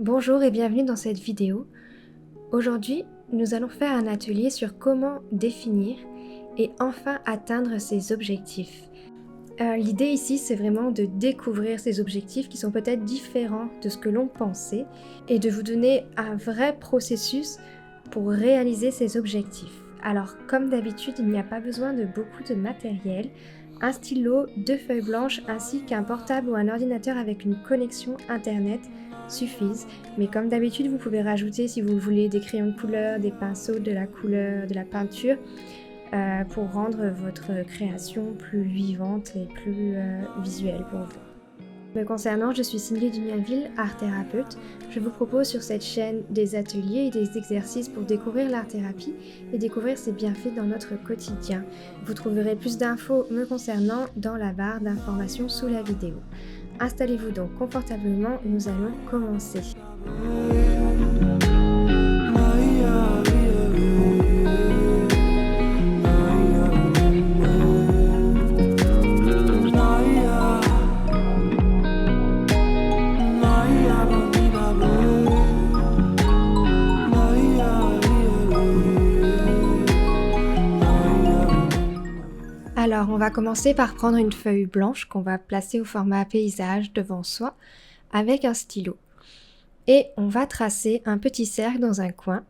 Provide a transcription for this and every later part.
Bonjour et bienvenue dans cette vidéo. Aujourd'hui, nous allons faire un atelier sur comment définir et enfin atteindre ses objectifs. L'idée ici, c'est vraiment de découvrir ces objectifs qui sont peut-être différents de ce que l'on pensait et de vous donner un vrai processus pour réaliser ces objectifs. Alors, comme d'habitude, il n'y a pas besoin de beaucoup de matériel. Un stylo, 2 feuilles blanches ainsi qu'un portable ou un ordinateur avec une connexion internet suffisent. Mais comme d'habitude, vous pouvez rajouter, si vous le voulez, des crayons de couleur, des pinceaux, de la couleur, de la peinture pour rendre votre création plus vivante et plus visuelle pour vous. Me concernant, je suis Cindy Dumienville, art thérapeute. Je vous propose sur cette chaîne des ateliers et des exercices pour découvrir l'art-thérapie et découvrir ses bienfaits dans notre quotidien. Vous trouverez plus d'infos me concernant dans la barre d'informations sous la vidéo. Installez-vous donc confortablement, nous allons commencer. Alors, on va commencer par prendre une feuille blanche qu'on va placer au format paysage devant soi avec un stylo. Et on va tracer un petit cercle dans un coin.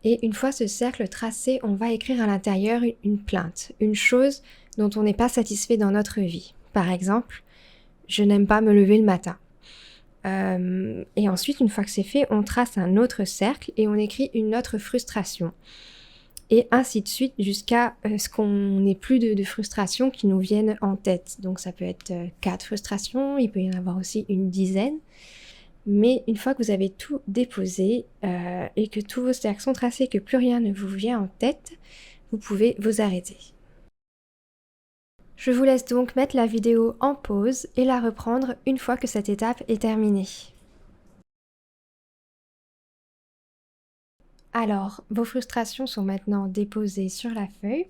Et une fois ce cercle tracé, on va écrire à l'intérieur une plainte, une chose dont on n'est pas satisfait dans notre vie. Par exemple, je n'aime pas me lever le matin. Et ensuite, une fois que c'est fait, on trace un autre cercle et on écrit une autre frustration. Et ainsi de suite jusqu'à ce qu'on n'ait plus de frustration qui nous viennent en tête. Donc ça peut être 4 frustrations, il peut y en avoir aussi une dizaine. Mais une fois que vous avez tout déposé et que tous vos cercles sont tracés, que plus rien ne vous vient en tête, vous pouvez vous arrêter. Je vous laisse donc mettre la vidéo en pause et la reprendre une fois que cette étape est terminée. Alors, vos frustrations sont maintenant déposées sur la feuille.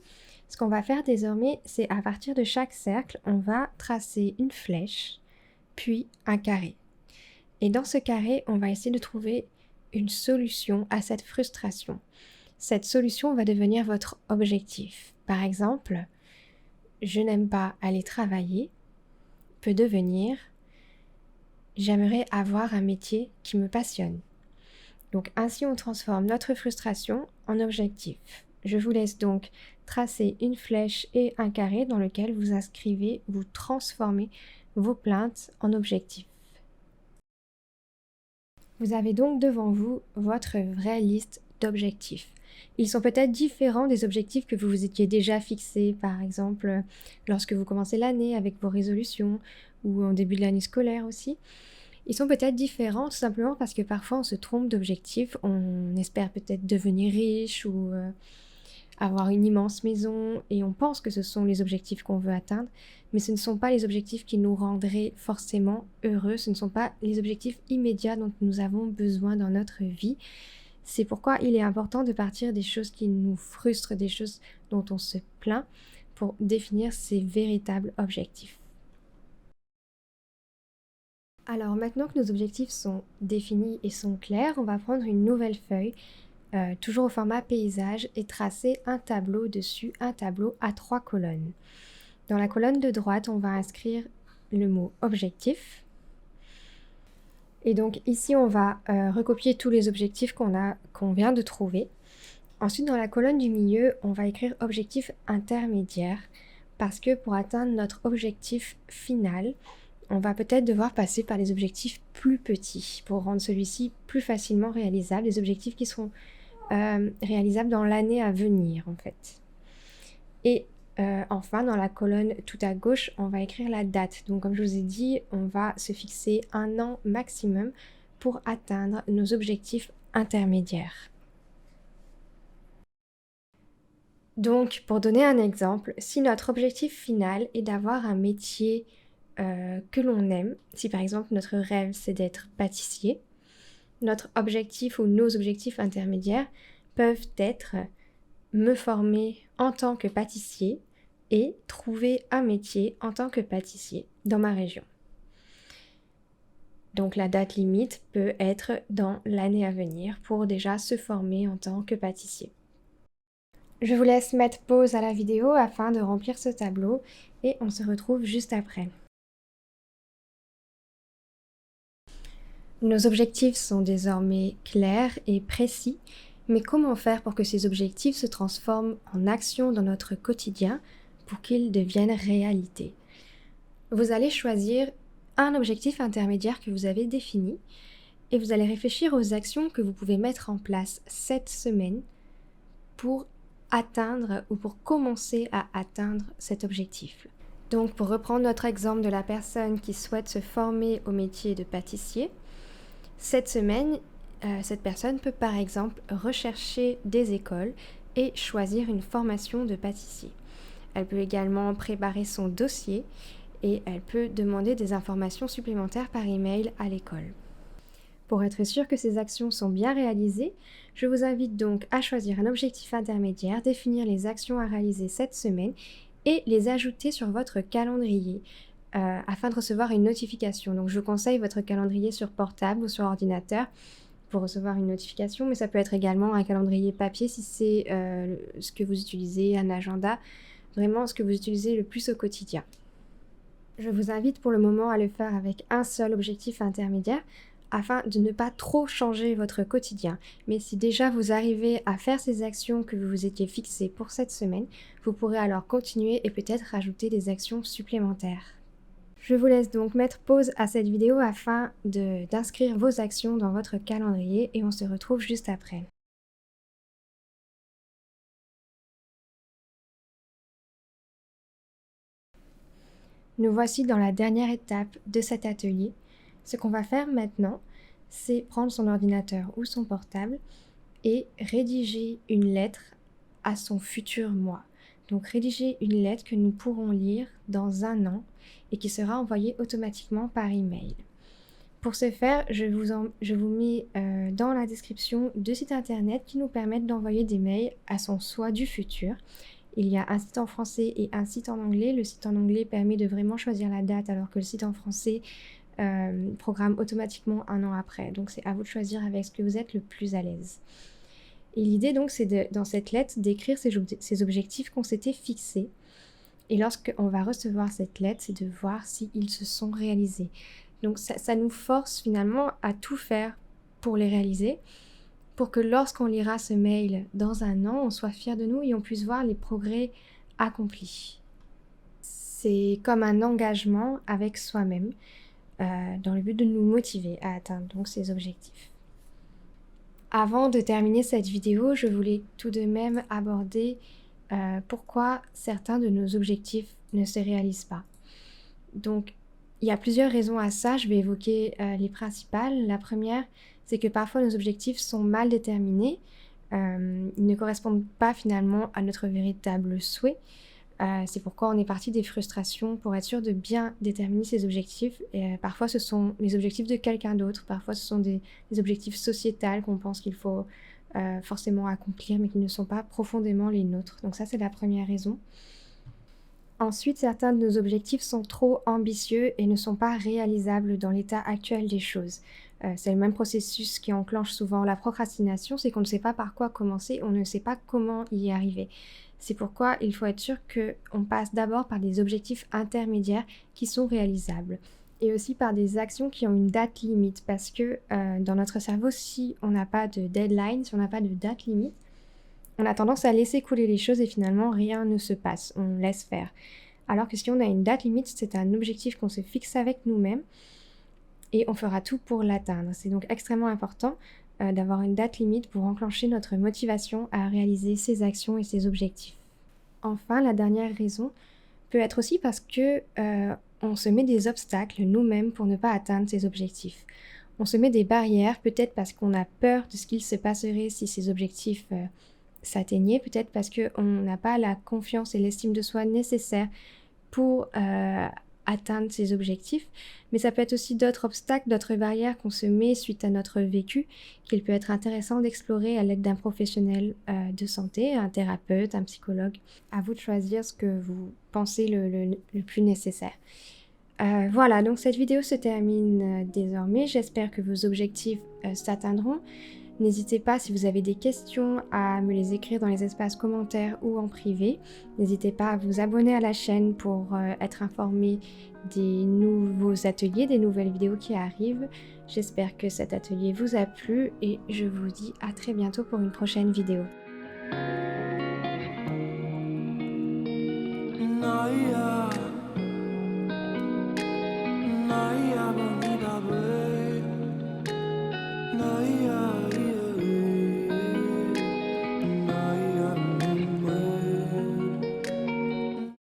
Ce qu'on va faire désormais, c'est à partir de chaque cercle, on va tracer une flèche, puis un carré. Et dans ce carré, on va essayer de trouver une solution à cette frustration. Cette solution va devenir votre objectif. Par exemple, je n'aime pas aller travailler peut devenir j'aimerais avoir un métier qui me passionne. Donc ainsi on transforme notre frustration en objectif. Je vous laisse donc tracer une flèche et un carré dans lequel vous inscrivez, vous transformez vos plaintes en objectifs. Vous avez donc devant vous votre vraie liste d'objectifs. Ils sont peut-être différents des objectifs que vous vous étiez déjà fixés, par exemple lorsque vous commencez l'année avec vos résolutions ou en début de l'année scolaire aussi. Ils sont peut-être différents tout simplement parce que parfois on se trompe d'objectifs, on espère peut-être devenir riche ou avoir une immense maison et on pense que ce sont les objectifs qu'on veut atteindre, mais ce ne sont pas les objectifs qui nous rendraient forcément heureux, ce ne sont pas les objectifs immédiats dont nous avons besoin dans notre vie. C'est pourquoi il est important de partir des choses qui nous frustrent, des choses dont on se plaint, pour définir ces véritables objectifs. Alors maintenant que nos objectifs sont définis et sont clairs, on va prendre une nouvelle feuille, toujours au format paysage, et tracer un tableau dessus, un tableau à 3 colonnes. Dans la colonne de droite, on va inscrire le mot objectif. Et donc ici, on va recopier tous les objectifs qu'on vient de trouver. Ensuite, dans la colonne du milieu, on va écrire objectif intermédiaire, parce que pour atteindre notre objectif final, on va peut-être devoir passer par les objectifs plus petits pour rendre celui-ci plus facilement réalisable, des objectifs qui seront réalisables dans l'année à venir en fait. Et enfin, dans la colonne tout à gauche, on va écrire la date. Donc comme je vous ai dit, on va se fixer 1 an maximum pour atteindre nos objectifs intermédiaires. Donc pour donner un exemple, si notre objectif final est d'avoir un métier que l'on aime, si par exemple notre rêve c'est d'être pâtissier, notre objectif ou nos objectifs intermédiaires peuvent être me former en tant que pâtissier et trouver un métier en tant que pâtissier dans ma région. Donc la date limite peut être dans l'année à venir pour déjà se former en tant que pâtissier. Je vous laisse mettre pause à la vidéo afin de remplir ce tableau et on se retrouve juste après. Nos objectifs sont désormais clairs et précis, mais comment faire pour que ces objectifs se transforment en action dans notre quotidien pour qu'ils deviennent réalité? Vous allez choisir un objectif intermédiaire que vous avez défini et vous allez réfléchir aux actions que vous pouvez mettre en place cette semaine pour atteindre ou pour commencer à atteindre cet objectif. Donc pour reprendre notre exemple de la personne qui souhaite se former au métier de pâtissier, cette semaine, cette personne peut par exemple rechercher des écoles et choisir une formation de pâtissier. Elle peut également préparer son dossier et elle peut demander des informations supplémentaires par email à l'école. Pour être sûr que ces actions sont bien réalisées, je vous invite donc à choisir un objectif intermédiaire, définir les actions à réaliser cette semaine et les ajouter sur votre calendrier afin de recevoir une notification. Donc je vous conseille votre calendrier sur portable ou sur ordinateur pour recevoir une notification, mais ça peut être également un calendrier papier si c'est ce que vous utilisez, un agenda, vraiment ce que vous utilisez le plus au quotidien. Je vous invite pour le moment à le faire avec un seul objectif intermédiaire afin de ne pas trop changer votre quotidien. Mais si déjà vous arrivez à faire ces actions que vous vous étiez fixées pour cette semaine, vous pourrez alors continuer et peut-être rajouter des actions supplémentaires. Je vous laisse donc mettre pause à cette vidéo afin d'inscrire vos actions dans votre calendrier et on se retrouve juste après. Nous voici dans la dernière étape de cet atelier. Ce qu'on va faire maintenant, c'est prendre son ordinateur ou son portable et rédiger une lettre à son futur moi. Donc rédiger une lettre que nous pourrons lire dans 1 an et qui sera envoyée automatiquement par email. Pour ce faire, je vous mets dans la description 2 sites internet qui nous permettent d'envoyer des mails à son soi du futur. Il y a un site en français et un site en anglais. Le site en anglais permet de vraiment choisir la date alors que le site en français programme automatiquement 1 an après. Donc c'est à vous de choisir avec ce que vous êtes le plus à l'aise. Et l'idée donc c'est dans cette lettre d'écrire ces objectifs qu'on s'était fixés. Et lorsqu'on va recevoir cette lettre, c'est de voir s'ils se sont réalisés. Donc ça nous force finalement à tout faire pour les réaliser, pour que lorsqu'on lira ce mail dans 1 an, on soit fier de nous et on puisse voir les progrès accomplis. C'est comme un engagement avec soi-même, dans le but de nous motiver à atteindre donc ces objectifs. Avant de terminer cette vidéo, je voulais tout de même aborder pourquoi certains de nos objectifs ne se réalisent pas. Donc, il y a plusieurs raisons à ça, je vais évoquer les principales. La première, c'est que parfois nos objectifs sont mal déterminés, ils ne correspondent pas finalement à notre véritable souhait. C'est pourquoi on est parti des frustrations pour être sûr de bien déterminer ses objectifs. Et, parfois ce sont les objectifs de quelqu'un d'autre, parfois ce sont des objectifs sociétals qu'on pense qu'il faut forcément accomplir mais qui ne sont pas profondément les nôtres. Donc ça c'est la première raison. Ensuite, certains de nos objectifs sont trop ambitieux et ne sont pas réalisables dans l'état actuel des choses. C'est le même processus qui enclenche souvent la procrastination, c'est qu'on ne sait pas par quoi commencer, on ne sait pas comment y arriver. C'est pourquoi il faut être sûr qu'on passe d'abord par des objectifs intermédiaires qui sont réalisables. Et aussi par des actions qui ont une date limite, parce que dans notre cerveau, si on n'a pas de deadline, si on n'a pas de date limite, on a tendance à laisser couler les choses et finalement rien ne se passe, on laisse faire. Alors que si on a une date limite, c'est un objectif qu'on se fixe avec nous-mêmes et on fera tout pour l'atteindre. C'est donc extrêmement important d'avoir une date limite pour enclencher notre motivation à réaliser ses actions et ses objectifs. Enfin, la dernière raison peut être aussi parce que on se met des obstacles nous-mêmes pour ne pas atteindre ses objectifs. On se met des barrières, peut-être parce qu'on a peur de ce qu'il se passerait si ces objectifs s'atteignaient, peut-être parce qu'on n'a pas la confiance et l'estime de soi nécessaires pour atteindre ses objectifs, mais ça peut être aussi d'autres obstacles, d'autres barrières qu'on se met suite à notre vécu, qu'il peut être intéressant d'explorer à l'aide d'un professionnel de santé, un thérapeute, un psychologue. À vous de choisir ce que vous pensez le plus nécessaire. Voilà, donc cette vidéo se termine désormais. J'espère que vos objectifs s'atteindront. N'hésitez pas, si vous avez des questions, à me les écrire dans les espaces commentaires ou en privé. N'hésitez pas à vous abonner à la chaîne pour être informé des nouveaux ateliers, des nouvelles vidéos qui arrivent. J'espère que cet atelier vous a plu et je vous dis à très bientôt pour une prochaine vidéo.